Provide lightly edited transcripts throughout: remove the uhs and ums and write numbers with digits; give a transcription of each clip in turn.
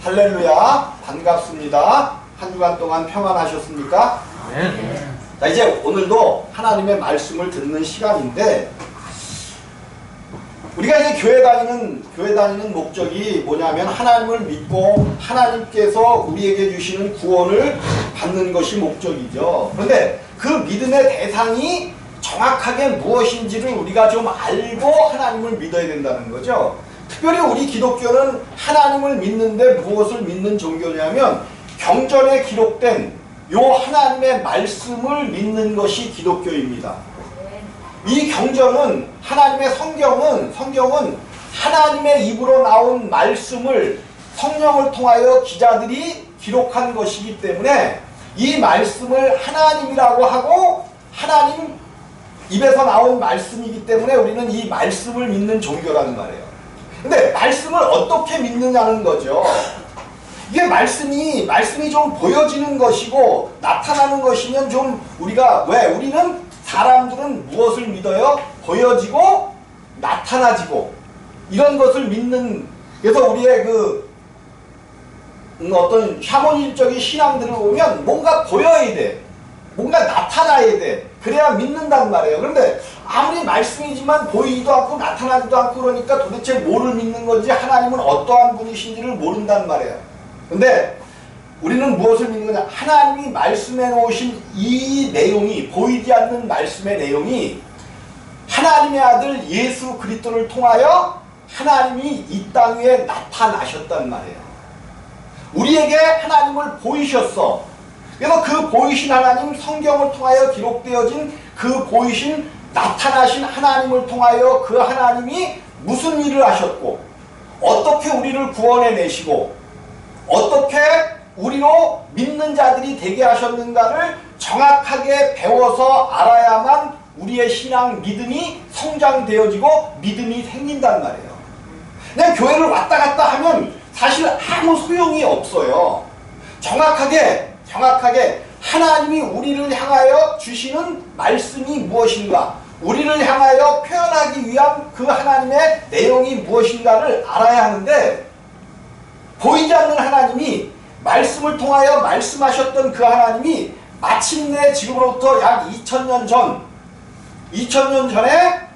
할렐루야, 반갑습니다. 한 주간 동안 평안하셨습니까? 네. 자, 이제 오늘도 하나님의 말씀을 듣는 시간인데, 우리가 이제 교회 다니는 목적이 뭐냐면 하나님을 믿고 하나님께서 우리에게 주시는 구원을 받는 것이 목적이죠. 그런데 그 믿음의 대상이 정확하게 무엇인지를 우리가 좀 알고 하나님을 믿어야 된다는 거죠. 특별히 우리 기독교는 하나님을 믿는데 무엇을 믿는 종교냐면 경전에 기록된 요 하나님의 말씀을 믿는 것이 기독교입니다. 이 경전은 하나님의 성경은 하나님의 입으로 나온 말씀을 성령을 통하여 기자들이 기록한 것이기 때문에 이 말씀을 하나님이라고 하고 하나님 입에서 나온 말씀이기 때문에 우리는 이 말씀을 믿는 종교라는 말이에요. 근데 말씀을 어떻게 믿느냐는 거죠. 이게 말씀이 좀 보여지는 것이고 나타나는 것이면 좀 우리는 사람들은 무엇을 믿어요? 보여지고 나타나지고 이런 것을 믿는. 그래서 우리의 어떤 샤머니즘적인 신앙들을 보면 뭔가 보여야 돼, 뭔가 나타나야 돼, 그래야 믿는단 말이에요. 그런데 아무리 말씀이지만 보이지도 않고 나타나지도 않고 그러니까 도대체 뭐를 믿는 건지, 하나님은 어떠한 분이신지를 모른단 말이에요. 근데 우리는 무엇을 믿는 거냐? 하나님이 말씀해 놓으신 이 내용이, 보이지 않는 말씀의 내용이 하나님의 아들 예수 그리스도를 통하여 하나님이 이 땅 위에 나타나셨단 말이에요. 우리에게 하나님을 보이셨어. 그래서 그 보이신 하나님, 성경을 통하여 기록되어진 그 보이신 나타나신 하나님을 통하여 그 하나님이 무슨 일을 하셨고 어떻게 우리를 구원해 내시고 어떻게 우리로 믿는 자들이 되게 하셨는가를 정확하게 배워서 알아야만 우리의 신앙 믿음이 성장되어지고 믿음이 생긴단 말이에요. 그냥 교회를 왔다 갔다 하면 사실 아무 소용이 없어요. 정확하게 하나님이 우리를 향하여 주시는 말씀이 무엇인가, 우리를 향하여 표현하기 위한 그 하나님의 내용이 무엇인가를 알아야 하는데, 보이지 않는 하나님이 말씀을 통하여 말씀하셨던 그 하나님이 마침내 지금으로부터 약 2000년 전에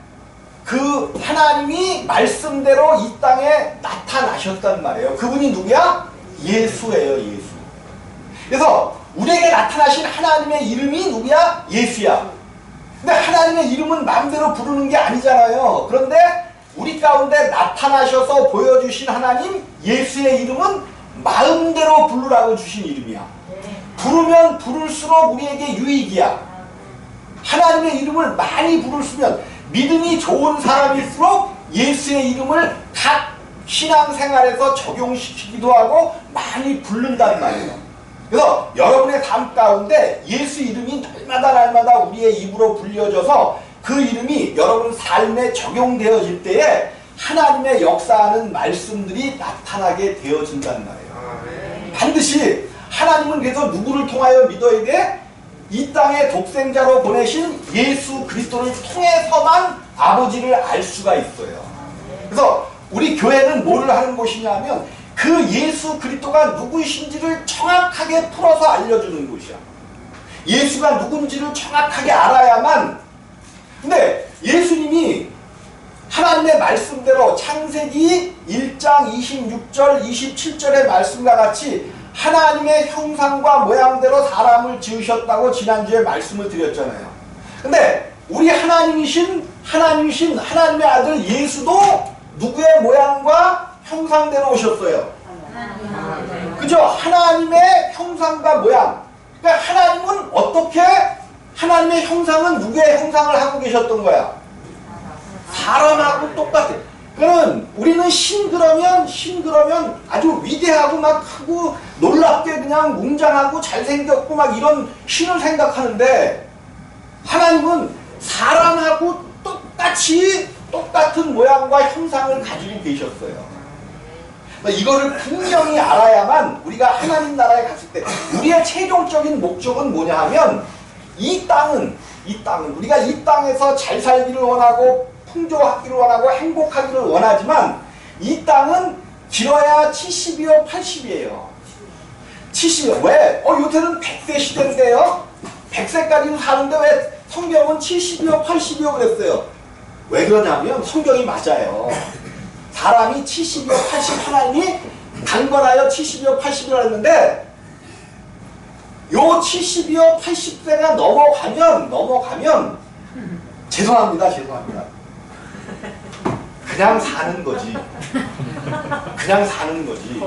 그 하나님이 말씀대로 이 땅에 나타나셨단 말이에요. 그분이 누구야? 예수예요, 예수. 그래서 우리에게 나타나신 하나님의 이름이 누구야? 예수야. 근데 하나님의 이름은 마음대로 부르는 게 아니잖아요. 그런데 우리 가운데 나타나셔서 보여주신 하나님 예수의 이름은 마음대로 부르라고 주신 이름이야. 부르면 부를수록 우리에게 유익이야. 하나님의 이름을 많이 부를수면, 믿음이 좋은 사람일수록 예수의 이름을 각 신앙생활에서 적용시키기도 하고 많이 부른단 말이에요. 그래서 여러분의 삶 가운데 예수 이름이 날마다 우리의 입으로 불려져서 그 이름이 여러분 삶에 적용되어질 때에 하나님의 역사하는 말씀들이 나타나게 되어진단 말이에요. 반드시 하나님은 그래서 누구를 통하여 믿어야 돼? 이 땅에 독생자로 보내신 예수 그리스도를 통해서만 아버지를 알 수가 있어요. 그래서 우리 교회는 뭐를 하는 곳이냐면 그 예수 그리스도가 누구이신지를 정확하게 풀어서 알려주는 곳이야. 예수가 누군지를 정확하게 알아야만. 근데 예수님이 하나님의 말씀대로 창세기 1장 26절 27절의 말씀과 같이 하나님의 형상과 모양대로 사람을 지으셨다고 지난주에 말씀을 드렸잖아요. 근데 우리 하나님이신 하나님의 아들 예수도 누구의 모양과 형상대로 오셨어요. 그죠? 하나님의 형상과 모양. 그러니까 하나님은 어떻게, 하나님의 형상은 누구의 형상을 하고 계셨던 거야? 사람하고 똑같아. 그러면 우리는 신 그러면 아주 위대하고 막 크고 놀랍게 그냥 웅장하고 잘생겼고 막 이런 신을 생각하는데, 하나님은 사람하고 똑같은 모양과 형상을 가지고 계셨어요. 이거를 분명히 알아야만 우리가 하나님 나라에 갔을 때 우리의 최종적인 목적은 뭐냐 하면, 이 땅은 우리가 이 땅에서 잘 살기를 원하고 풍조하기를 원하고 행복하기를 원하지만, 이 땅은 길어야 70이요, 80이에요. 70이요. 왜? 요새는 100세 시대인데요. 100세까지는 사는데 왜 성경은 70이요, 80이요 그랬어요? 왜 그러냐면 성경이 맞아요. 사람이 70이요, 80 하나님이 강권하여 70이요, 80이라 했는데 요 70이요, 80세가 넘어가면 죄송합니다. 그냥 사는 거지. 그냥 사는 거지.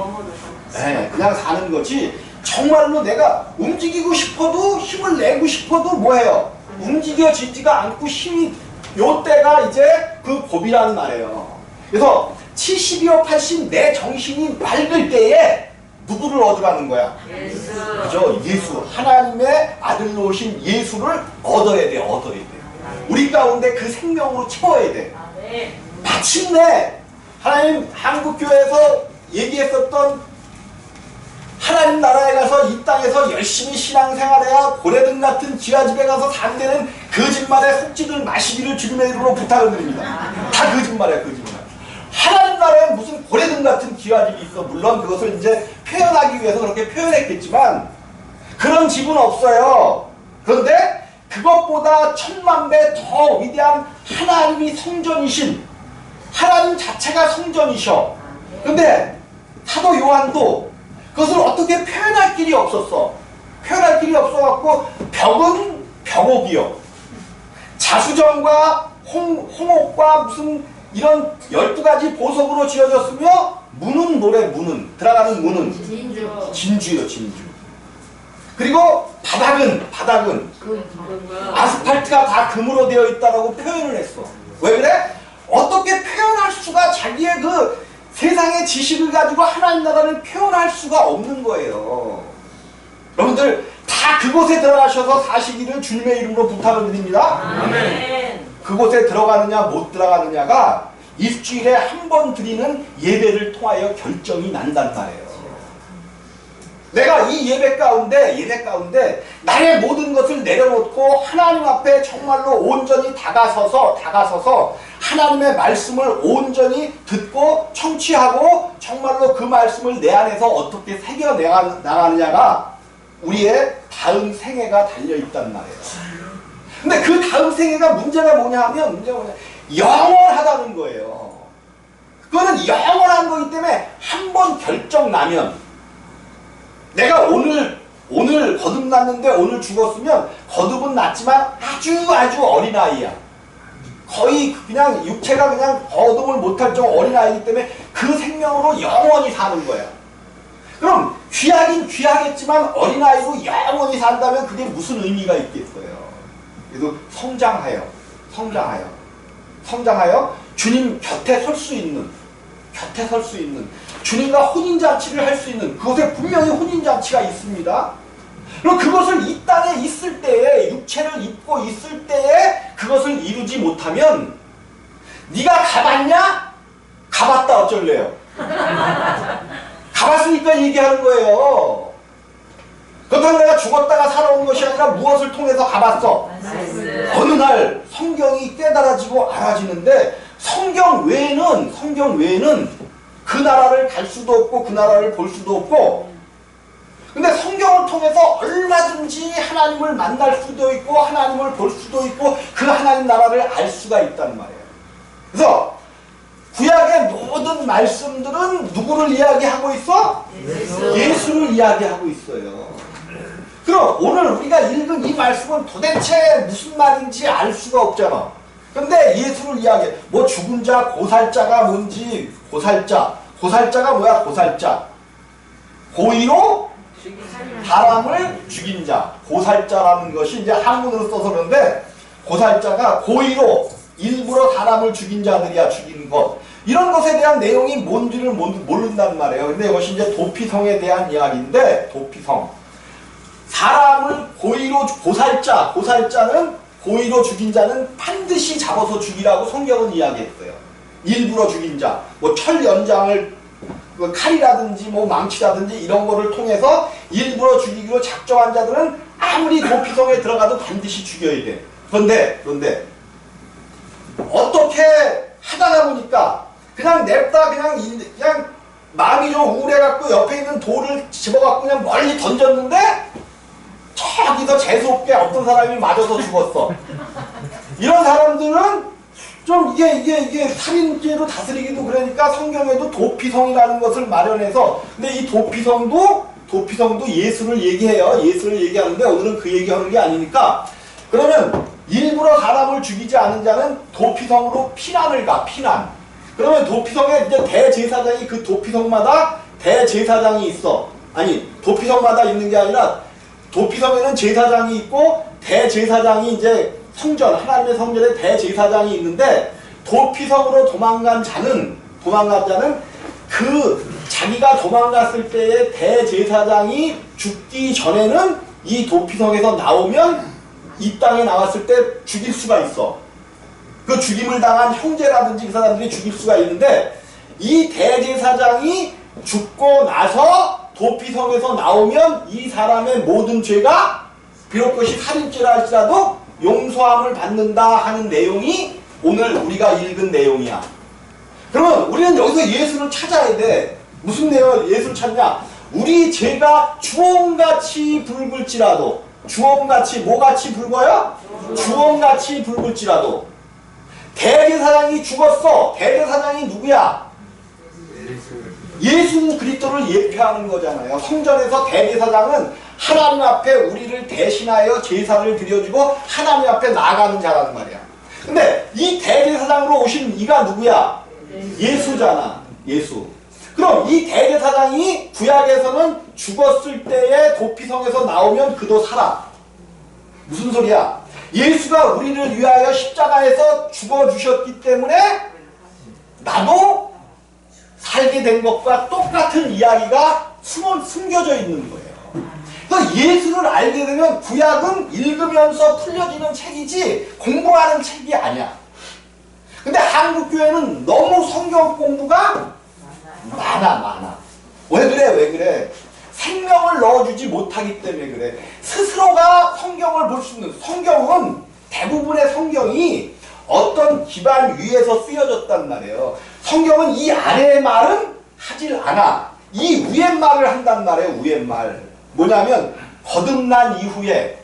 네, 그냥 사는 거지. 정말로 내가 움직이고 싶어도 힘을 내고 싶어도 뭐해요? 움직여지지가 않고 힘이 요 때가 이제 그 고비라는 말이에요. 그래서 70이요 80 내 정신이 맑을 때에 누구를 얻으라는 거야? 예수. 그죠? 예수. 하나님의 아들로 오신 예수를 얻어야 돼. 우리 가운데 그 생명으로 채워야 돼. 마침내 하나님 한국교회에서 얘기했었던 하나님 나라에 가서 이 땅에서 열심히 신앙생활해야 고래등 같은 지하집에 가서 산다는 거짓말의 속지들 마시기를 주님의 이름으로 부탁을 드립니다. 다 거짓말이야, 거짓말. 하나님 나라에 무슨 고래등 같은 지하집이 있어. 물론 그것을 이제 표현하기 위해서 그렇게 표현했겠지만 그런 집은 없어요. 그런데 그것보다 1000만 배 더 위대한 하나님이 성전이신 하나님 자체가 성전이셔. 근데 사도 요한도 그것을 어떻게 표현할 길이 없었어. 표현할 길이 없어갖고 벽은 벽옥이요. 자수정과 홍옥과 무슨 이런 12가지 보석으로 지어졌으며 문은 문은 들어가는 문은 진주요, 진주. 그리고 바닥은 아스팔트가 다 금으로 되어 있다라고 표현을 했어. 왜 그래? 어떻게 표현할 수가 자기의 그 세상의 지식을 가지고 하나님 나라를 표현할 수가 없는 거예요. 여러분들 다 그곳에 들어가셔서 사시기를 주님의 이름으로 부탁을 드립니다. 아멘. 그곳에 들어가느냐 못 들어가느냐가 일주일에 한 번 드리는 예배를 통하여 결정이 난단 말이에요. 내가 이 예배 가운데 나의 모든 것을 내려놓고 하나님 앞에 정말로 온전히 다가서서 하나님의 말씀을 온전히 듣고 청취하고 정말로 그 말씀을 내 안에서 어떻게 새겨 나가느냐가 우리의 다음 생애가 달려있단 말이에요. 근데 그 다음 생애가 문제가 뭐냐 영원하다는 거예요. 그거는 영원한 거기 때문에 한 번 결정 나면 내가 오늘 거듭났는데 오늘 죽었으면 거듭은 났지만 아주 어린아이야. 거의 그냥 육체가 그냥 거듭을 못할 정도 어린아이기 때문에 그 생명으로 영원히 사는 거야. 그럼 귀하긴 귀하겠지만 어린아이로 영원히 산다면 그게 무슨 의미가 있겠어요. 그래서 성장하여 주님 곁에 설 수 있는 주님과 혼인잔치를 할 수 있는 그곳에 분명히 혼인잔치가 있습니다. 그럼 그것을 이 땅에 있을 때에 육체를 입고 있을 때에 그것을 이루지 못하면 네가 가봤냐? 가봤다 어쩔래요? 가봤으니까 얘기하는 거예요. 그렇다고 내가 죽었다가 살아온 것이 아니라 무엇을 통해서 가봤어? 어느 날 성경이 깨달아지고 알아지는데 성경 외에는 그 나라를 갈 수도 없고 그 나라를 볼 수도 없고 근데 성경을 통해서 얼마든지 하나님을 만날 수도 있고 하나님을 볼 수도 있고 그 하나님 나라를 알 수가 있단 말이에요. 그래서 구약의 모든 말씀들은 누구를 이야기하고 있어? 예수를 이야기하고 있어요. 그럼 오늘 우리가 읽은 이 말씀은 도대체 무슨 말인지 알 수가 없잖아. 근데 예수를 이야기해. 뭐 죽은 자, 고살자가 뭔지 고살자가 뭐야? 고의로 사람을 죽인 자. 고살자라는 것이 이제 한문으로 써서 그런데 고살자가 고의로 일부러 사람을 죽인 자들이야. 죽인 것. 이런 것에 대한 내용이 뭔지를 모른단 말이에요. 근데 이것이 이제 도피성에 대한 이야기인데 도피성. 사람을 고살자는 고의로 죽인 자는 반드시 잡아서 죽이라고 성경은 이야기했어요. 일부러 죽인 자, 뭐 철 연장을 칼이라든지 뭐 망치라든지 이런 거를 통해서 일부러 죽이기로 작정한 자들은 아무리 도피성에 들어가도 반드시 죽여야 돼. 그런데 어떻게 하다가 보니까 그냥 냅다 그냥 마음이 좀 우울해갖고 옆에 있는 돌을 집어갖고 그냥 멀리 던졌는데 저기서 재수없게 어떤 사람이 맞아서 죽었어. 이런 사람들은 좀 이게 살인죄로 다스리기도 그러니까 성경에도 도피성이라는 것을 마련해서, 근데 이 도피성도 예수를 얘기해요. 예수를 얘기하는데 오늘은 그 얘기하는 게 아니니까, 그러면 일부러 사람을 죽이지 않은 자는 도피성으로 피난을 가. 피난. 그러면 도피성에 이제 대제사장이, 그 도피성마다 대제사장이 있어. 아니, 도피성마다 있는 게 아니라 도피성에는 제사장이 있고 대제사장이 이제 성전, 하나님의 성전에 대제사장이 있는데, 도피성으로 도망간 자는 그 자기가 도망갔을 때의 대제사장이 죽기 전에는 이 도피성에서 나오면 이 땅에 나왔을 때 죽일 수가 있어. 그 죽임을 당한 형제라든지 그 사람들이 죽일 수가 있는데, 이 대제사장이 죽고 나서 도피성에서 나오면 이 사람의 모든 죄가 비록 그것이 살인죄라 할지라도 용서함을 받는다 하는 내용이 오늘 우리가 읽은 내용이야. 그러면 우리는 여기서 예수를 찾아야 돼. 무슨 내용 예수를 찾냐? 우리 죄가 주홍같이 붉을지라도, 주홍같이 뭐같이 붉어요? 주홍같이 붉을지라도. 대제사장이 죽었어. 대제사장이 누구야? 예수 그리스도를 예표하는 거잖아요. 성전에서 대제사장은 하나님 앞에 우리를 대신하여 제사를 드려주고 하나님 앞에 나아가는 자라는 말이야. 근데 이 대제사장으로 오신 이가 누구야? 예수잖아. 예수. 그럼 이 대제사장이 구약에서는 죽었을 때에 도피성에서 나오면 그도 살아. 무슨 소리야? 예수가 우리를 위하여 십자가에서 죽어주셨기 때문에 나도 살게 된 것과 똑같은 이야기가 숨겨져 있는 거예요. 그래서 예수를 알게 되면 구약은 읽으면서 풀려지는 책이지 공부하는 책이 아니야. 근데 한국교회는 너무 성경 공부가 많아. 왜 그래? 생명을 넣어주지 못하기 때문에 그래. 스스로가 성경을 볼 수 있는, 성경은 대부분의 성경이 어떤 기반 위에서 쓰여졌단 말이에요. 성경은 이 아래의 말은 하질 않아. 이 위의 말을 한단 말이에요. 위의 말. 뭐냐면 거듭난 이후에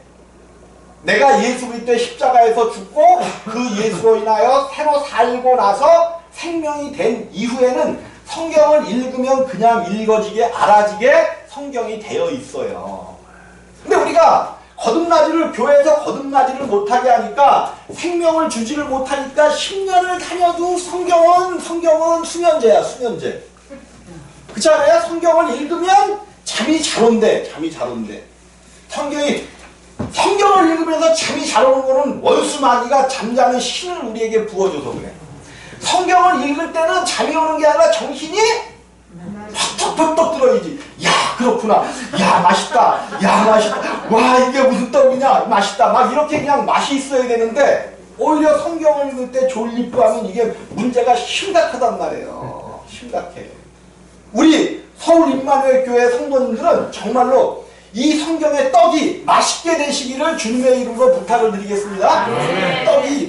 내가 예수 그리스도의 십자가에서 죽고 그 예수로 인하여 새로 살고 나서 생명이 된 이후에는 성경을 읽으면 그냥 읽어지게 알아지게 성경이 되어 있어요. 근데 우리가 교회에서 거듭나지를 못하게 하니까, 생명을 주지를 못하니까 10년을 다녀도 성경은 수면제야, 수면제. 그렇지 않아요? 성경을 읽으면 잠이 잘 온대. 성경을 읽으면서 잠이 잘 오는 거는 원수 마귀가 잠자는 신을 우리에게 부어줘서 그래. 성경을 읽을 때는 잠이 오는 게 아니라 정신이 퍽퍽 들어야지. 야, 그렇구나. 야, 맛있다. 와, 이게 무슨 떡이냐. 맛있다. 막 이렇게 그냥 맛이 있어야 되는데, 오히려 성경을 읽을 때 졸립고 하면 이게 문제가 심각하단 말이에요. 심각해. 우리 서울 임마누엘 교회 성도님들은 정말로 이 성경의 떡이 맛있게 되시기를 주님의 이름으로 부탁을 드리겠습니다.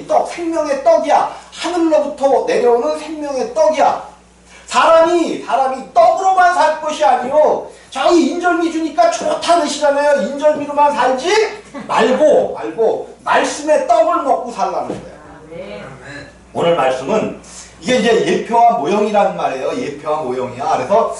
떡, 생명의 떡이야. 하늘로부터 내려오는 생명의 떡이야. 사람이 떡으로만 살 것이 아니요, 저기 인절미 주니까 좋다 그러시잖아요. 인절미로만 살지 말고 말씀의 떡을 먹고 살라는 거예요. 오늘 말씀은 이게 이제 예표와 모형이라는 말이에요. 예표와 모형이야. 그래서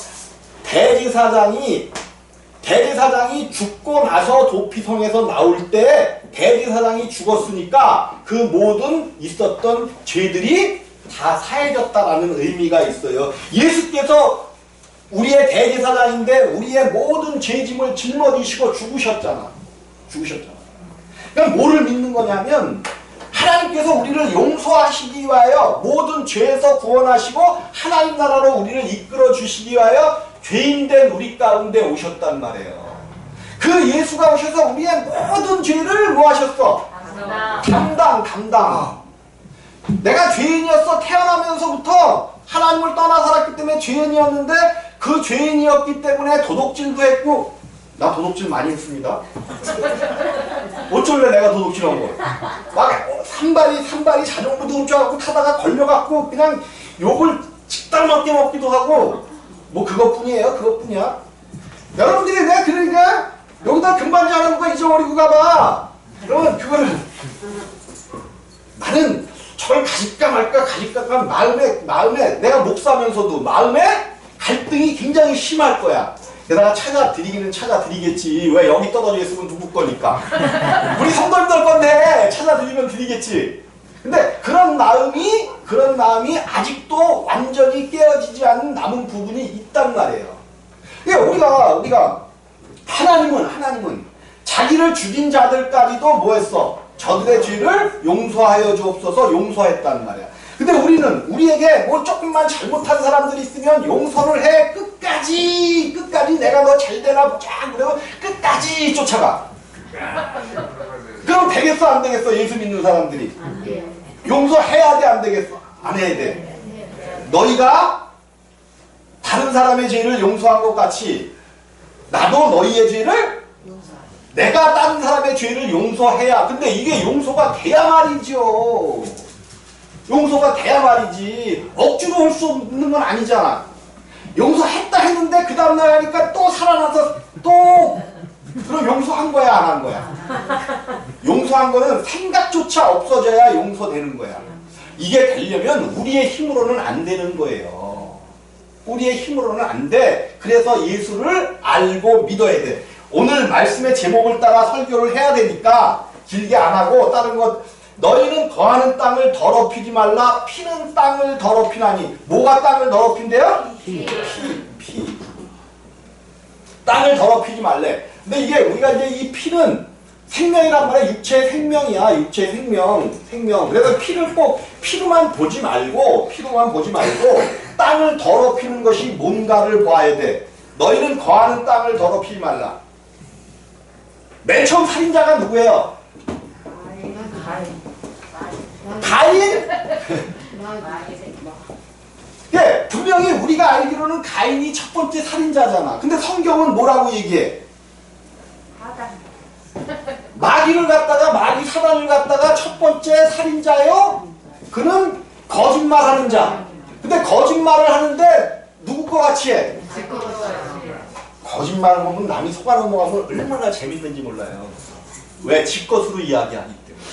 대제사장이 죽고 나서 도피성에서 나올 때 대제사장이 죽었으니까 그 모든 있었던 죄들이 다 사해졌다라는 의미가 있어요. 예수께서 우리의 대제사장인데 우리의 모든 죄짐을 짊어지시고 죽으셨잖아. 그럼 뭐를 믿는 거냐면, 하나님께서 우리를 용서하시기 위하여 모든 죄에서 구원하시고 하나님 나라로 우리를 이끌어 주시기 위하여 죄인된 우리 가운데 오셨단 말이에요. 그 예수가 오셔서 우리의 모든 죄를 뭐 하셨어? 담당. 내가 죄인이었어. 태어나면서부터 하나님을 떠나 살았기 때문에 죄인이었는데, 그 죄인이었기 때문에 도둑질도 했고, 나 도둑질 많이 했습니다. 어쩔래 내가 도둑질한 거. 막 산발이 자전거도 훔쳐갖고 타다가 걸려갖고 그냥 욕을 식당 먹게 먹기도 하고, 뭐 그것뿐이에요. 그것뿐이야. 여러분들이 왜 그러니까 여기다 금반지 하나가 잊어버리고 가봐. 그러면 그거를 나는 저걸 가질까 말까 마음에 내가 목사면서도 마음에 갈등이 굉장히 심할 거야. 게다가 찾아드리기는 찾아드리겠지. 왜 여기 떨어져 있으면 누구 거니까. 우리 성도님들 건데 찾아드리면 드리겠지. 근데 그런 마음이 아직도 완전히 깨어지지 않은 남은 부분이 있단 말이에요. 그러니까 우리가 하나님은 자기를 죽인 자들까지도 뭐 했어? 저들의 죄를 용서하여 주옵소서 용서했단 말이야. 근데 우리에게 뭐 조금만 잘못한 사람들이 있으면 용서를 해. 끝까지 내가 너 잘되나 보자. 그러고 끝까지 쫓아가. 그럼 되겠어 안 되겠어? 예수 믿는 사람들이 용서해야 돼 안 되겠어? 안 해야 돼. 너희가 다른 사람의 죄를 용서한 것 같이 나도 너희의 죄를 내가 다른 사람의 죄를 용서해야. 근데 이게 용서가 돼야 말이죠. 용서가 돼야 말이지. 억지로 할 수 없는 건 아니잖아. 용서했다 했는데 그 다음날 하니까 또 살아나서 또 그럼 용서한 거야 안 한 거야? 용서한 거는 생각조차 없어져야 용서되는 거야. 이게 되려면 우리의 힘으로는 안 되는 거예요. 우리의 힘으로는 안 돼. 그래서 예수를 알고 믿어야 돼. 오늘 말씀의 제목을 따라 설교를 해야 되니까 길게 안 하고 다른 것. 너희는 거하는 땅을 더럽히지 말라. 피는 땅을 더럽히나니. 뭐가 땅을 더럽힌대요? 피. 땅을 더럽히지 말래. 근데 이게 우리가 이제 이 피는 생명이란 말이야. 육체의 생명이야. 육체의 생명. 그래서 피를 꼭 피로만 보지 말고 땅을 더럽히는 것이 뭔가를 봐야 돼. 너희는 거하는 땅을 더럽히지 말라. 맨 처음 살인자가 누구예요? 가인? 예, 분명히 우리가 알기로는 가인이 첫 번째 살인자잖아. 근데 성경은 뭐라고 얘기해? 마귀 사단을 갖다가 첫 번째 살인자요? 그는 거짓말하는 자. 근데 거짓말을 하는데 누구 거 같이 해? 거짓말을 보면 남이 속아 넘어가서 얼마나 재밌는지 몰라요. 왜? 지 것으로 이야기하기 때문에.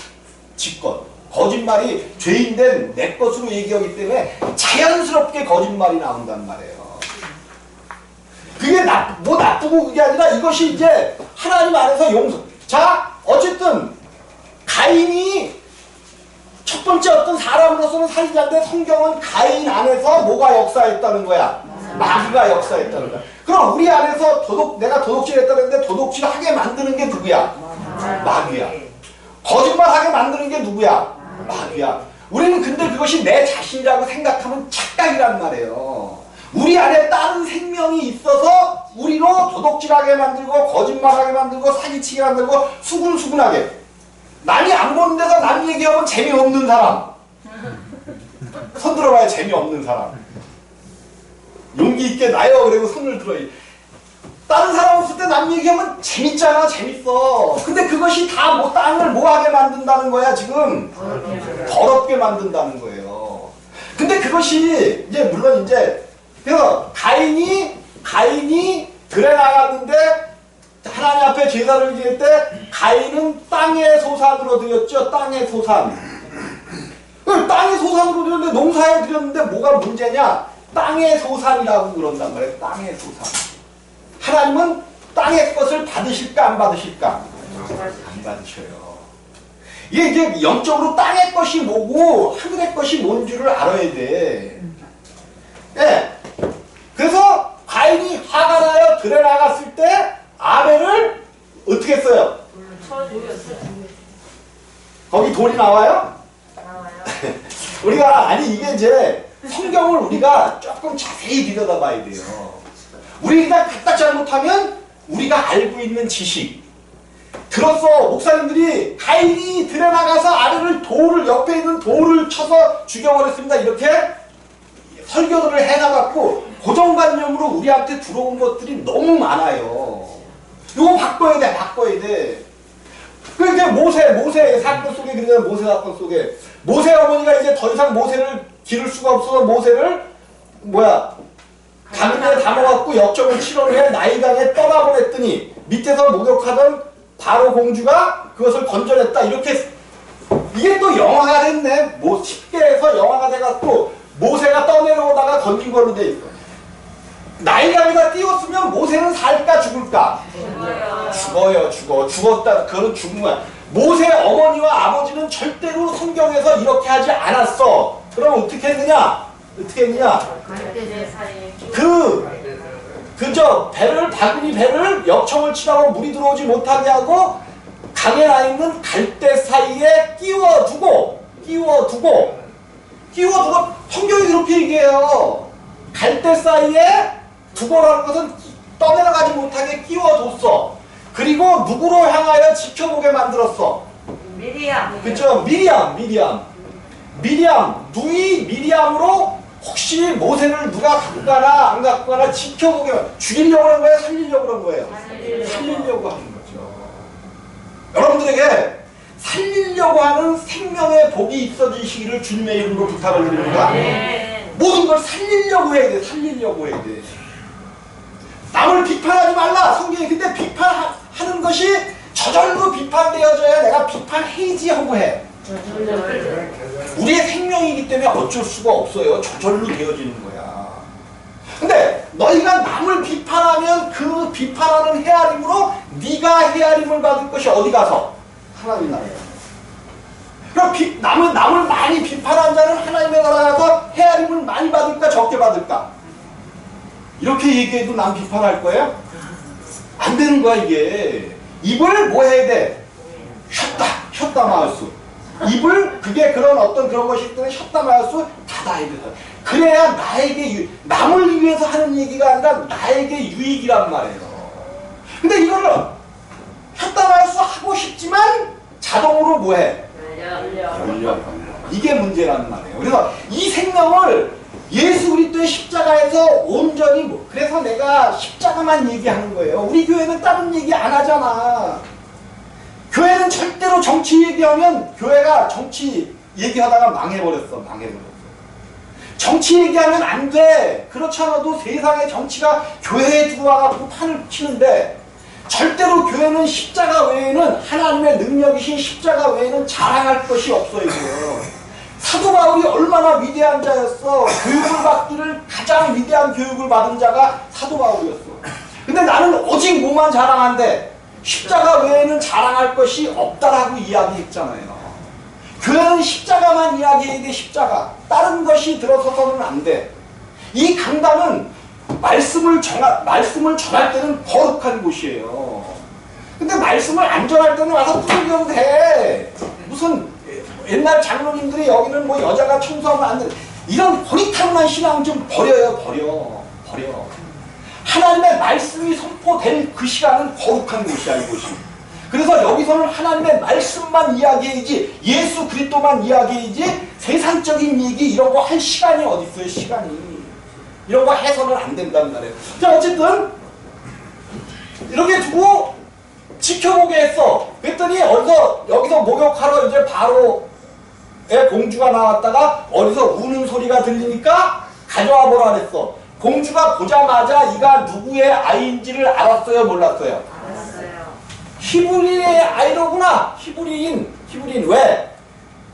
지 것. 거짓말이 죄인된 내 것으로 얘기하기 때문에 자연스럽게 거짓말이 나온단 말이에요. 그게 뭐 나쁘고 그게 아니라 이것이 이제 하나님 안에서 용서. 자, 어쨌든 가인이 첫 번째 어떤 사람으로서는 살인자인데 성경은 가인 안에서 뭐가 역사했다는 거야? 마귀가 역사했다는 거야. 그럼 우리 안에서 내가 도둑질했다는데 도둑질하게 만드는 게 누구야? 마귀야. 거짓말하게 만드는 게 누구야? 마귀야. 우리는 근데 그것이 내 자신이라고 생각하면 착각이란 말이에요. 우리 안에 다른 생명이 있어서 우리로 도둑질하게 만들고 거짓말하게 만들고 사기치게 만들고 수군수군하게. 남이 안 보는 데서 남 얘기하면 재미없는 사람. 손 들어봐야 재미없는 사람. 용기 있게 나요. 그리고 손을 들어. 다른 사람 없을 때 남 얘기하면 재밌잖아. 재밌어. 근데 그것이 다 뭐 땅을 뭐하게 만든다는 거야 지금. 더럽게 만든다는 거예요. 근데 그것이 이제 물론 이제 그래서 가인이 들에 나갔는데 하나님 앞에 제사를 지낼 때 가인은 땅의 소산으로 드렸죠. 땅의 소산. 땅의 소산으로 드렸는데 농사에 드렸는데 뭐가 문제냐? 땅의 소산이라고 그런단 말이에요. 땅의 소산. 하나님은 땅의 것을 받으실까 안 받으실까? 안 받으셔요. 이게 영적으로 땅의 것이 뭐고 하늘의 것이 뭔 줄을 알아야 돼. 예. 그래서 가인이 화가 나요. 들에 나갔을 때 아벨을 어떻게 했어요? 거기 돌이 나와요? 우리가 이게 이제 성경을 우리가 조금 자세히 들여다봐야 돼요. 우리가 갖다 잘못하면 우리가 알고 있는 지식 들었어. 목사님들이 가인이 들에 나가서 아벨을 옆에 있는 돌을 쳐서 죽여버렸습니다. 이렇게 설교들을 해나갔고 고정관념으로 우리한테 들어온 것들이 너무 많아요. 이거 바꿔야 돼. 그러니까 모세 사건 속에 그러잖아요. 모세 사건 속에 모세 어머니가 이제 더 이상 모세를 기를 수가 없어서 모세를 가문에 담아갖고 역적을 치른 후에 나일강에 떠나보냈더니 밑에서 목욕하던 바로 공주가 그것을 건져냈다. 이렇게 이게 또 영화가 됐네. 뭐 쉽게 해서 영화가 돼갖고 모세가 떠내려오다가 건진 걸로 돼 있어. 나일강에다 띄웠으면 모세는 살까 죽을까? 죽어요. 죽었다. 그건 죽은 거야. 모세 어머니와 아버지는 절대로 성경에서 이렇게 하지 않았어. 그럼 어떻게 했느냐? 그저 바구니 배를 역청을 치라고 물이 들어오지 못하게 하고 강에 나 있는 갈대 사이에 끼워두고 성경이 그렇게 얘기해요. 갈대 사이에 두고라는 것은 떠내려가지 못하게 끼워뒀어. 그리고 누구로 향하여 지켜보게 만들었어? 미리암. 그쵸? 누이 미리암으로 혹시 모세를 누가 갖고 가나 안 갖고 가나 지켜보게 죽이려고 하는 거예요? 살리려고 하는 거예요? 살리려고 하는 거죠. 여러분들에게 살리려고 하는 생명의 복이 있어지시기를 주님의 이름으로 부탁을 드립니다. 모든 걸 살리려고 해야 돼. 남을 비판하지 말라. 성경이 근데 비판하는 것이 저절로 비판되어져야 내가 비판해야지 하고 해. 우리의 생명이기 때문에 어쩔 수가 없어요. 저절로 되어지는 거야. 근데 너희가 남을 비판하면 그 비판하는 헤아림으로 네가 헤아림을 받을 것이 어디 가서? 하나님 나라에. 그럼 남을 많이 비판한 자는 하나님의 나라에 가서 헤아림을 많이 받을까 적게 받을까? 이렇게 얘기해도 남 비판할 거예요? 안 되는 거야 이게. 입을 뭐 해야 돼? 쉬었다 마을수. 입을 그게 그런 것이 있더니 쉬었다 마을수 닫아야 돼. 그래야 나에게 남을 위해서 하는 얘기가 아니라 나에게 유익이란 말이에요. 근데 이거를 쉬었다 마을수 하고 싶지만 자동으로 뭐 해? 열려. 이게 문제라는 말이에요. 그래서 이 생명을 예수 그리스도의 십자가에서 온전히 그래서 내가 십자가만 얘기하는 거예요. 우리 교회는 다른 얘기 안 하잖아. 교회는 절대로 정치 얘기하면 교회가 정치 얘기하다가 망해버렸어. 정치 얘기하면 안 돼. 그렇지 않아도 세상의 정치가 교회에 들어와갖고 판을 치는데 절대로 교회는 십자가 외에는 하나님의 능력이신 십자가 외에는 자랑할 것이 없어요. 사도 바울이 얼마나 위대한 자였어. 교육을 받기를 가장 위대한 교육을 받은 자가 사도 바울이었어. 근데 나는 오직 뭐만 자랑한데 십자가 외에는 자랑할 것이 없다라고 이야기했잖아요. 교회는 십자가만 이야기해야 돼. 십자가. 다른 것이 들어서서는 안 돼. 이 강단은 말씀을 전할 때는 거룩한 곳이에요. 근데 말씀을 안 전할 때는 와서 부르겨도 돼. 무슨 옛날 장로님들이 여기는 뭐 여자가 청소하면 안 돼. 이런 고리타분한 신앙 좀 버려. 하나님의 말씀이 선포될 그 시간은 거룩한 곳이야, 이곳이. 그래서 여기서는 하나님의 말씀만 이야기해야지, 예수 그리스도만 이야기해야지, 세상적인 얘기 이런 거 할 시간이 어디 있어요, 시간이. 이런 거 해서는 안 된단 말이에요. 자, 어쨌든 이렇게 두고 지켜보게 했어. 그랬더니 여기서 목욕하러 이제 바로 공주가 나왔다가 어디서 우는 소리가 들리니까 가져와 보라 그랬어. 공주가 보자마자 이가 누구의 아이인지를 알았어요, 몰랐어요? 알았어요. 히브리의 아이로구나. 히브리인 왜?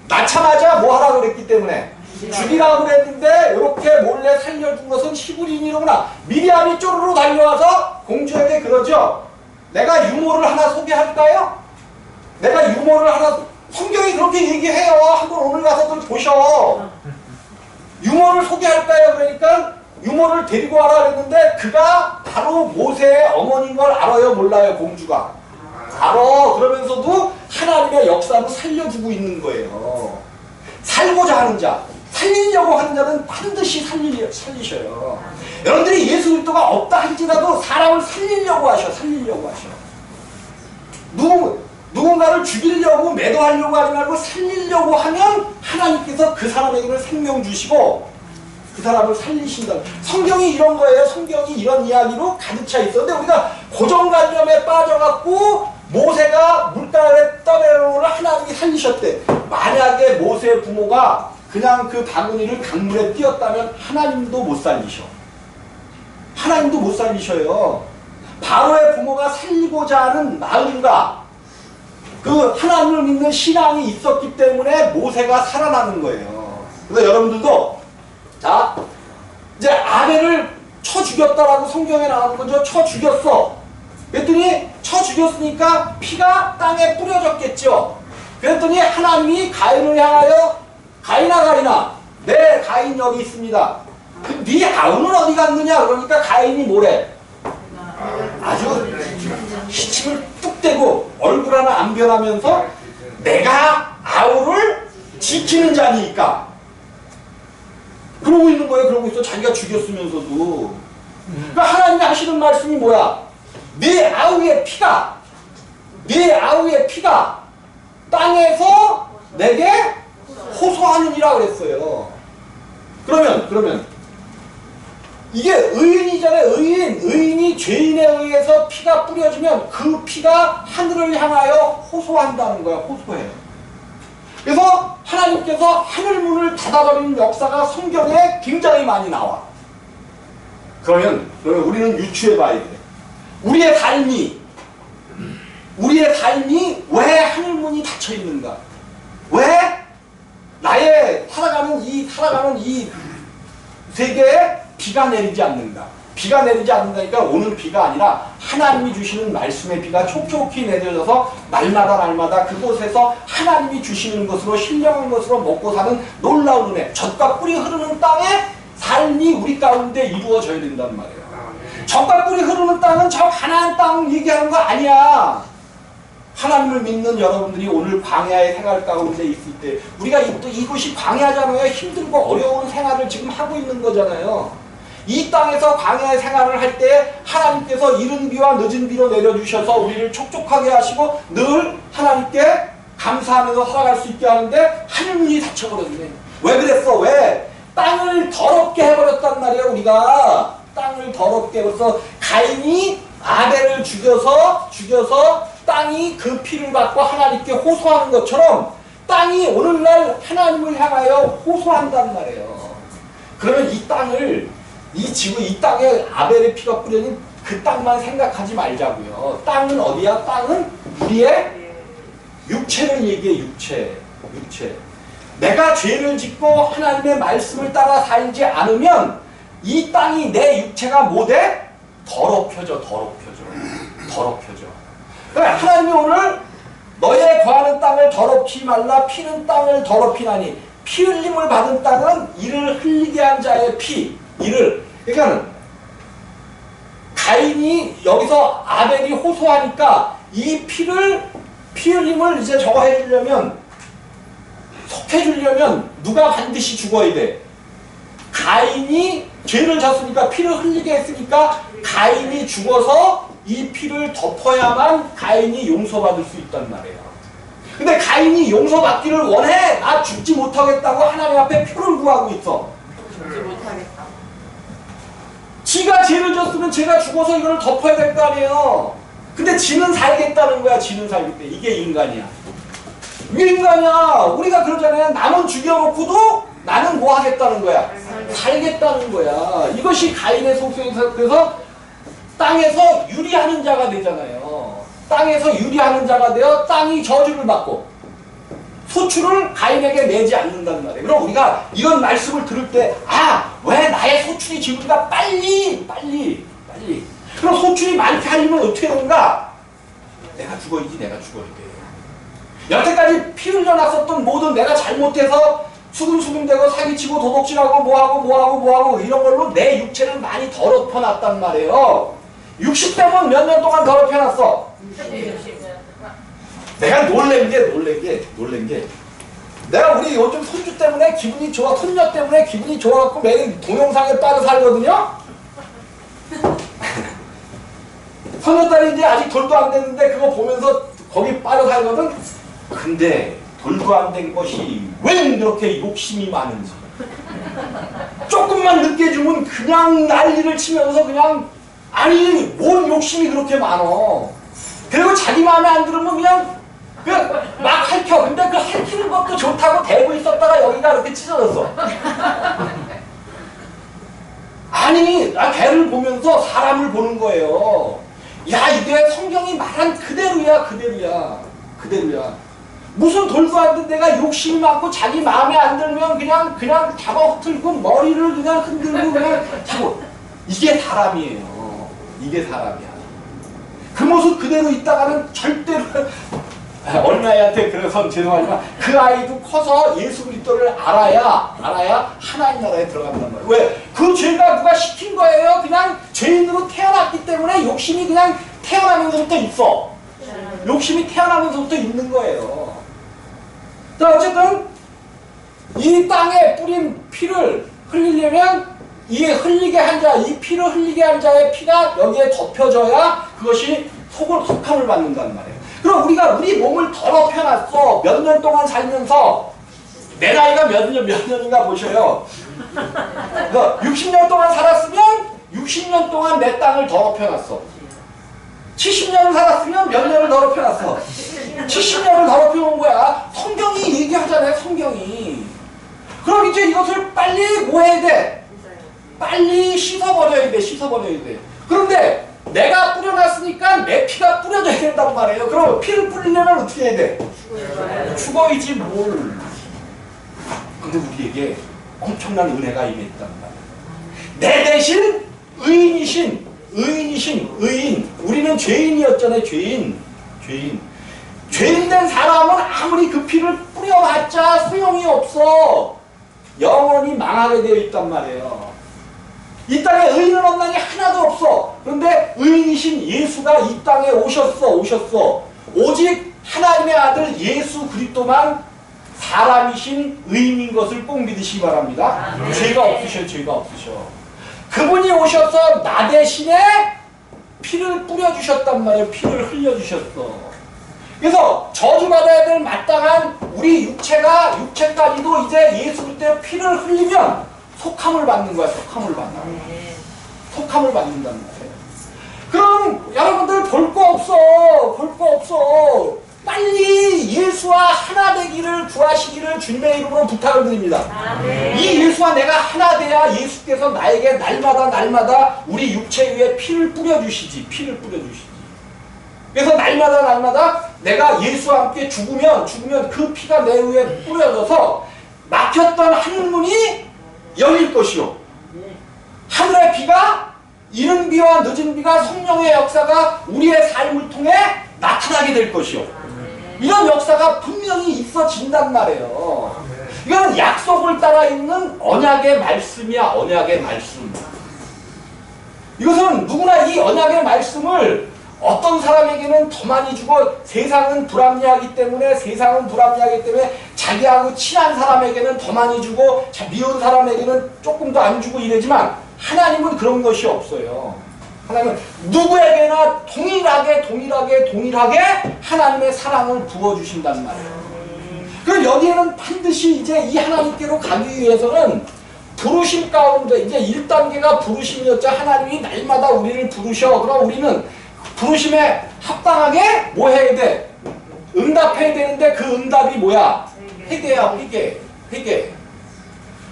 낳자마자 뭐 하라고 그랬기 때문에 죽이라고 그랬는데 이렇게 몰래 살려준 것은 히브리인이로구나. 미리암이 쪼르르 달려와서 공주에게 그러죠. 내가 유모를 하나 소개할까요? 성경이 그렇게 얘기해요. 한번 오늘 가서들 보셔. 유모를 소개할까요? 그러니까 유모를 데리고 와라 그랬는데 그가 바로 모세의 어머니인 걸 알아요, 몰라요? 공주가 알아. 그러면서도 하나님의 역사로 살려주고 있는 거예요. 살고자 하는 자, 살리려고 하는 자는 반드시 살리셔요. 여러분들이 예수 그리스도가 없다 할지라도 사람을 살리려고 하셔. 누군가를 죽이려고 매도하려고 하지 말고 살리려고 하면 하나님께서 그 사람에게는 생명 주시고 그 사람을 살리신다. 성경이 이런 거예요. 성경이 이런 이야기로 가득 차 있어. 근데 우리가 고정관념에 빠져갖고 모세가 물가에 떠내려오는 하나님이 살리셨대. 만약에 모세의 부모가 그냥 그 바구니를 강물에 띄었다면 하나님도 못 살리셔. 하나님도 못 살리셔요. 바로의 부모가 살리고자 하는 마음과 그 하나님을 믿는 신앙이 있었기 때문에 모세가 살아나는 거예요. 그래서 여러분들도 자 이제 아벨을 쳐 죽였다라고 성경에 나오는 거죠. 쳐 죽였어. 그랬더니 쳐 죽였으니까 피가 땅에 뿌려졌겠죠. 그랬더니 하나님이 가인을 향하여 가인아 가인아 네 가인 여기 있습니다. 네 아우는 어디 갔느냐 그러니까 가인이 뭐래? 아주 시침을 뚝 대고 얼굴 하나 안 변하면서 내가 아우를 지키는 자니까 그러고 있는 거예요. 그러고 있어. 자기가 죽였으면서도. 그러니까 하나님이 하시는 말씀이 뭐야? 네 아우의 피가 땅에서 내게 호소하느니라 그랬어요. 그러면 이게 의인이잖아요. 의인이 죄인에 의해서 피가 뿌려지면 그 피가 하늘을 향하여 호소한다는 거야. 호소해요. 그래서 하나님께서 하늘문을 닫아버리는 역사가 성경에 굉장히 많이 나와. 그러면 우리는 유추해 봐야 돼. 우리의 삶이 왜 하늘문이 닫혀 있는가? 왜 나의 살아가는 이 세계에 비가 내리지 않는가? 비가 내리지 않는다니까 오는 비가 아니라 하나님이 주시는 말씀의 비가 촉촉히 내려져서 날마다 그곳에서 하나님이 주시는 것으로 신령한 것으로 먹고 사는 놀라운 은혜, 젖과 꿀이 흐르는 땅에 삶이 우리 가운데 이루어져야 된단 말이에요. 젖과 꿀이 흐르는 땅은 저 가나안 땅 얘기하는 거 아니야. 하나님을 믿는 여러분들이 오늘 광야의 생활 가운데 있을 때 우리가 또 이곳이 광야잖아요. 힘들고 어려운 생활을 지금 하고 있는 거잖아요. 이 땅에서 광야의 생활을 할 때 하나님께서 이른 비와 늦은 비로 내려주셔서 우리를 촉촉하게 하시고 늘 하나님께 감사하면서 살아갈 수 있게 하는데 하늘문이 닫혀버렸네. 왜 그랬어? 왜? 땅을 더럽게 해버렸단 말이야. 우리가 땅을 더럽게 해버려서 가인이 아벨을 죽여서 땅이 그 피를 받고 하나님께 호소하는 것처럼 땅이 오늘날 하나님을 향하여 호소한단 말이에요. 그러면 이 땅을 이 땅에 아벨의 피가 뿌려진 그 땅만 생각하지 말자고요. 땅은 어디야? 땅은 우리의 육체를 얘기해. 육체. 내가 죄를 짓고 하나님의 말씀을 따라 살지 않으면 이 땅이 내 육체가 뭐돼? 더럽혀져. 그러니까 하나님이 오늘 너의 거하는 땅을 더럽히지 말라. 피는 땅을 더럽히나니 피 흘림을 받은 땅은 이를 흘리게 한 자의 피. 그러니까 가인이 여기서 아벨이 호소하니까 이 피 흘림을 이제 저거 해주려면 속해주려면 누가 반드시 죽어야 돼? 가인이 죄를 졌으니까 피를 흘리게 했으니까 가인이 죽어서 이 피를 덮어야만 가인이 용서받을 수 있단 말이에요. 근데 가인이 용서받기를 원해. 나 죽지 못하겠다고 하나님 앞에 표를 구하고 있어. 죽지 못하겠다. 지가 죄를 졌으면 제가 죽어서 이걸 덮어야 될 거 아니에요. 근데 지는 살겠다는 거야. 지는 살겠대. 이게 인간이야. 이게 인간이야. 우리가 그러잖아요. 남은 죽여놓고도 나는 뭐 하겠다는 거야? 살겠다는 거야. 이것이 가인의 속성에서 그래서 땅에서 유리하는 자가 되잖아요. 땅에서 유리하는 자가 되어 땅이 저주를 받고 소출을 가인에게 내지 않는단 말이에요. 그럼 우리가 이런 말씀을 들을 때 왜 나의 소출이 지금보다 빨리 그럼 소출이 많게 하려면 어떻게 되는가? 내가 죽어야 돼. 여태까지 피 흘려놨었던 모든 내가 잘못해서 수근수근대고 사기치고 도둑질하고 뭐하고 이런 걸로 내 육체를 많이 더럽혀놨단 말이에요. 60대면 몇 년 동안 더럽혀놨어? 내가 놀란 게 내가 우리 요즘 손주 때문에 기분이 좋아, 손녀 때문에 기분이 좋아갖고 매일 동영상에 빠져 살거든요? 손녀딸이 이제 아직 돌도 안 됐는데 그거 보면서 거기 빠져 살거든? 근데 돌도 안 된 것이 왜 이렇게 욕심이 많은지. 조금만 늦게 주면 그냥 난리를 치면서 그냥 뭔 욕심이 그렇게 많어. 그리고 자기 마음에 안 들으면 그냥 막 핥혀. 근데 그 핥히는 것도 좋다고 대고 있었다가 여기가 이렇게 찢어졌어. 아니, 나 걔를 보면서 사람을 보는 거예요. 야, 이게 성경이 말한 그대로야, 그대로야. 그대로야. 무슨 돌도 안 된 내가 욕심이 많고 자기 마음에 안 들면 그냥 잡아 흐틀고 머리를 그냥 흔들고 그냥 자고. 이게 사람이에요. 이게 사람이야. 그 모습 그대로 있다가는 절대로 어린아이한테 그래서 죄송하지만 그 아이도 커서 예수 그리스도를 알아야 하나님 나라에 들어간단 말이에요. 왜? 그 죄가 누가 시킨 거예요? 그냥 죄인으로 태어났기 때문에 욕심이 그냥 태어나면서부터 있어. 욕심이 태어나면서부터 있는 거예요. 자, 어쨌든 이 땅에 뿌린 피를 흘리려면 이 흘리게 한 자, 이 피를 흘리게 한 자의 피가 여기에 덮여져야 그것이 속함을 받는단 말이에요. 그럼 우리가 우리 몸을 더럽혀놨어. 몇 년 동안 살면서 내 나이가 몇 년인가 보셔요. 60년 동안 살았으면 60년 동안 내 땅을 더럽혀놨어. 70년을 살았으면 몇 년을 더럽혀놨어. 70년을 더럽혀놓은 거야. 성경이 얘기하잖아요. 성경이. 그럼 이제 이것을 빨리 뭐 해야 돼? 빨리 씻어버려야 돼. 씻어버려야 돼. 그런데 내가 뿌려놨으니까 내 피가 뿌려져야 된단 말이에요. 그럼 피를 뿌리려면 어떻게 해야 돼? 죽어야지 뭘. 근데 우리에게 엄청난 은혜가 임했단 말이에요. 내 대신 의인. 우리는 죄인이었잖아요. 죄인 된 사람은 아무리 그 피를 뿌려봤자 소용이 없어. 영원히 망하게 되어 있단 말이에요. 이 땅에 의인은 없나니 하나도 없어. 그런데 의인이신 예수가 이 땅에 오셨어. 오직 하나님의 아들 예수 그리스도만 사람이신 의인인 것을 꼭 믿으시기 바랍니다. 죄가 없으셔. 그분이 오셔서 나 대신에 피를 뿌려주셨단 말이에요. 피를 흘려주셨어. 그래서 저주받아야 될 마땅한 우리 육체까지도 이제 예수 그리스도의 피를 흘리면 속함을 받는 거야. 속함을 받는단 말이에요. 그럼 여러분들 볼 거 없어. 빨리 예수와 하나 되기를 구하시기를 주님의 이름으로 부탁을 드립니다. 이 예수와 내가 하나 돼야 예수께서 나에게 날마다 우리 육체 위에 피를 뿌려주시지. 그래서 날마다 내가 예수와 함께 죽으면 그 피가 내 위에 뿌려져서 막혔던 하늘문이 열릴 것이요. 하늘의 비가 이른 비와 늦은 비가 성령의 역사가 우리의 삶을 통해 나타나게 될 것이요. 이런 역사가 분명히 있어진단 말이에요. 이건 약속을 따라 있는 언약의 말씀이야. 언약의 말씀. 이것은 누구나 이 언약의 말씀을 어떤 사람에게는 더 많이 주고 세상은 불합리하기 때문에 자기하고 친한 사람에게는 더 많이 주고 미운 사람에게는 조금 더 안 주고 이러지만 하나님은 그런 것이 없어요. 하나님은 누구에게나 동일하게 하나님의 사랑을 부어주신단 말이에요. 그럼 여기에는 반드시 이제 이 하나님께로 가기 위해서는 부르심 가운데 이제 1단계가 부르심이었죠. 하나님이 날마다 우리를 부르셔. 그럼 우리는 부르심에 합당하게 뭐 해야 돼? 응답해야 되는데 그 응답이 뭐야? 회개야. 회개.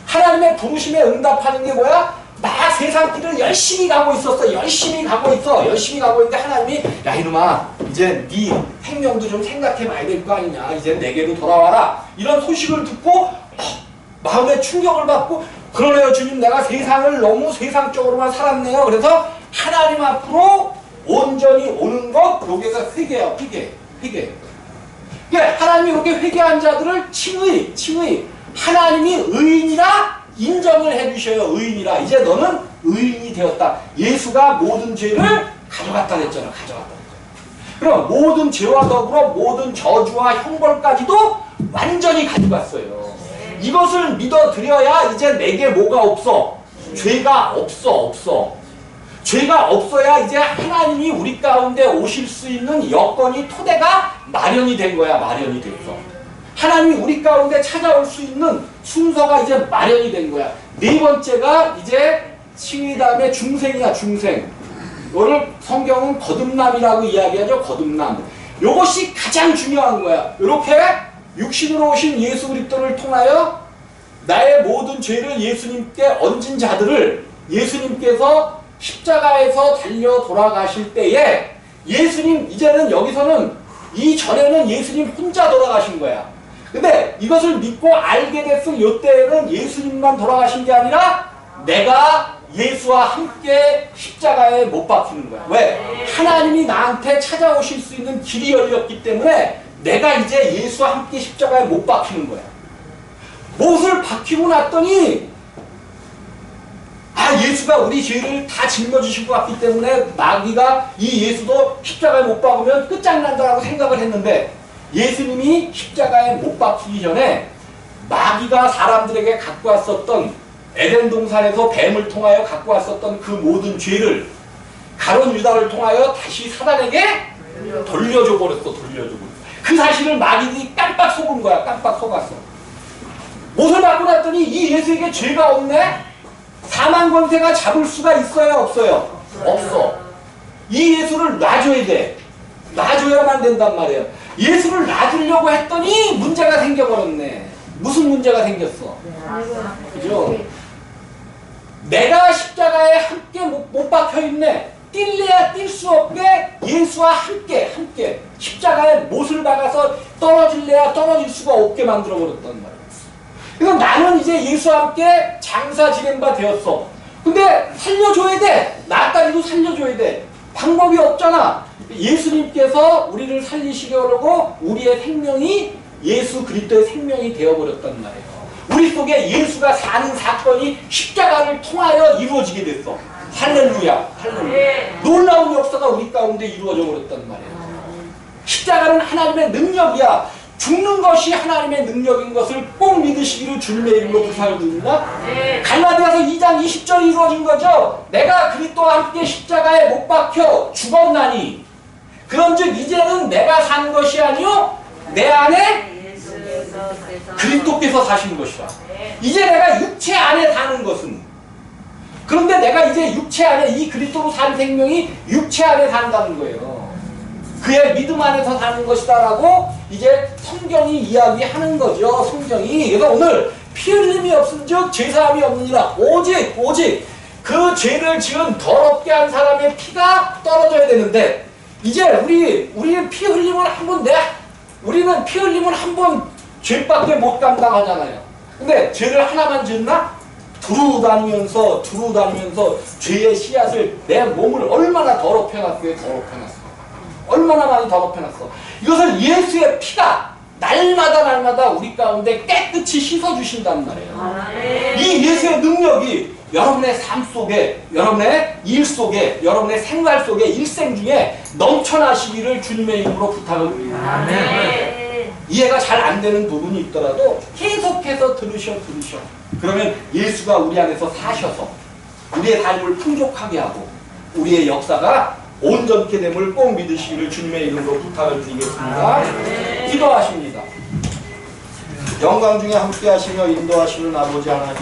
하나님의 부르심에 응답하는 게 뭐야? 나 세상 길을 열심히 가고 있는데 하나님이 야 이놈아 이제 네 생명도 좀 생각해 봐야 될 거 아니냐. 이제 내게로 돌아와라. 이런 소식을 듣고 마음에 충격을 받고 그러네요 주님 내가 세상을 너무 세상적으로만 살았네요. 그래서 하나님 앞으로 온전히 오는 것 요게가 회개야. 회개. 그러니까 하나님이 이렇게 회개한 자들을 칭의 하나님이 의인이라 인정을 해주셔요. 의인이라. 이제 너는 의인이 되었다. 예수가 모든 죄를 가져갔다 그랬잖아. 그럼 모든 죄와 더불어 모든 저주와 형벌까지도 완전히 가져갔어요. 이것을 믿어드려야 이제 내게 뭐가 없어? 죄가 없어. 죄가 없어야 이제 하나님이 우리 가운데 오실 수 있는 여건이 토대가 마련이 된 거야. 마련이 됐어. 하나님이 우리 가운데 찾아올 수 있는 순서가 이제 마련이 된 거야. 네 번째가 이제 칭의 다음에 중생이야. 중생. 이거를 성경은 거듭남이라고 이야기하죠. 거듭남. 이것이 가장 중요한 거야. 이렇게 육신으로 오신 예수 그리스도를 통하여 나의 모든 죄를 예수님께 얹은 자들을 예수님께서 십자가에서 달려 돌아가실 때에 예수님 이제는 여기서는 이전에는 예수님 혼자 돌아가신 거야. 근데 이것을 믿고 알게 됐을 요때에는 예수님만 돌아가신 게 아니라 내가 예수와 함께 십자가에 못 박히는 거야. 왜? 하나님이 나한테 찾아오실 수 있는 길이 열렸기 때문에 내가 이제 예수와 함께 십자가에 못 박히는 거야. 못을 박히고 났더니 예수가 우리 죄를 다 짊어지신 것 같기 때문에 마귀가 이 예수도 십자가에 못 박으면 끝장난다라고 생각을 했는데 예수님이 십자가에 못 박히기 전에 마귀가 사람들에게 갖고 왔었던 에덴 동산에서 뱀을 통하여 갖고 왔었던 그 모든 죄를 가룟 유다를 통하여 다시 사단에게 돌려줘 버렸어. 그 사실을 마귀들이 깜빡 속은 거야. 깜빡 속았어. 못을 받고 났더니 이 예수에게 죄가 없네? 사망 권세가 잡을 수가 있어요? 없어요? 없어. 이 예수를 놔줘야 돼. 놔줘야만 된단 말이에요. 예수를 놔주려고 했더니 문제가 생겨버렸네. 무슨 문제가 생겼어? 그죠? 내가 십자가에 함께 못 박혀있네. 뛸래야 뛸 수 없게 예수와 함께 십자가에 못을 박아서 떨어질래야 떨어질 수가 없게 만들어버렸단 말이에요. 그래서 나는 이제 예수와 함께 장사 지낸 바 되었어. 근데 살려줘야 돼. 나 딸도 살려줘야 돼. 방법이 없잖아. 예수님께서 우리를 살리시려고 우리의 생명이 예수 그리스도의 생명이 되어버렸단 말이에요. 우리 속에 예수가 사는 사건이 십자가를 통하여 이루어지게 됐어. 할렐루야. 놀라운 역사가 우리 가운데 이루어져 버렸단 말이에요. 십자가는 하나님의 능력이야. 죽는 것이 하나님의 능력인 것을 꼭 믿으시기를 주님의 이름으로 부탁드립니다. 갈라디아서 2장 20절이 이루어진 거죠. 내가 그리스도와 함께 십자가에 못 박혀 죽었나니 그런즉 이제는 내가 사는 것이 아니요 내 안에 그리스도께서 사시는 것이다. 이제 내가 육체 안에 사는 것은 그런데 내가 이제 육체 안에 이 그리스도로 산 생명이 육체 안에 산다는 거예요. 그의 믿음 안에서 사는 것이다라고 이제 성경이 이야기하는 거죠. 성경이. 그래서 오늘 피 흘림이 없은즉 죄사함이 없느니라. 오직 그 죄를 지은 더럽게 한 사람의 피가 떨어져야 되는데 이제 우리는 피 흘림을 우리는 피 흘림을 한 번 죄밖에 못 감당하잖아요. 근데 죄를 하나만 지었나? 두루 다니면서 죄의 씨앗을 내 몸을 얼마나 더럽혀놨어요. 얼마나 많이 더럽혀놨어. 이것을 예수의 피가 날마다 우리 가운데 깨끗이 씻어주신단 말이에요. 이 예수의 능력이 여러분의 삶 속에, 여러분의 일 속에, 여러분의 생활 속에, 일생 중에 넘쳐나시기를 주님의 이름으로 부탁을 드립니다. 이해가 잘 안 되는 부분이 있더라도 계속해서 들으셔. 그러면 예수가 우리 안에서 사셔서 우리의 삶을 풍족하게 하고 우리의 역사가 온전케 됨을 꼭 믿으시기를 주님의 이름으로 부탁을 드리겠습니다. 기도하십니다. 영광 중에 함께 하시며 인도하시는 아버지 하나님